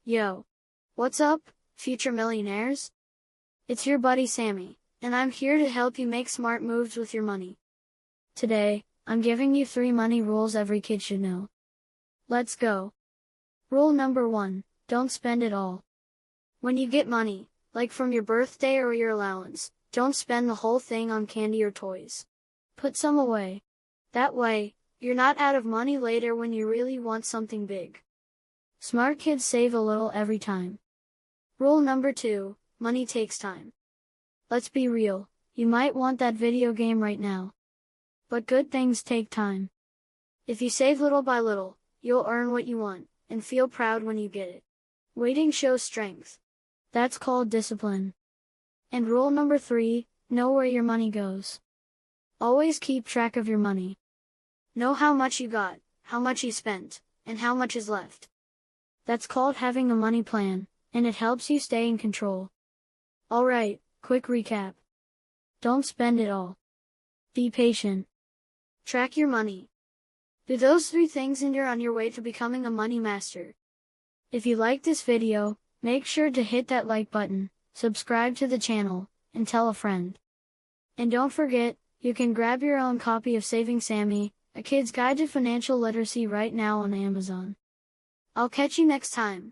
Yo. What's up, future millionaires? It's your buddy Sammy, and I'm here to help you make smart moves with your money. Today, I'm giving you 3 money rules every kid should know. Let's go. Rule number 1, don't spend it all. When you get money, like from your birthday or your allowance, don't spend the whole thing on candy or toys. Put some away. That way, you're not out of money later when you really want something big. Smart kids save a little every time. Rule number 2, money takes time. Let's be real, you might want that video game right now. But good things take time. If you save little by little, you'll earn what you want, and feel proud when you get it. Waiting shows strength. That's called discipline. And rule number 3, know where your money goes. Always keep track of your money. Know how much you got, how much you spent, and how much is left. That's called having a money plan, and it helps you stay in control. Alright, quick recap. Don't spend it all. Be patient. Track your money. Do those 3 things and you're on your way to becoming a money master. If you like this video, make sure to hit that like button, subscribe to the channel, and tell a friend. And don't forget, you can grab your own copy of Saving Sammy, A Kid's Guide to Financial Literacy right now on Amazon. I'll catch you next time.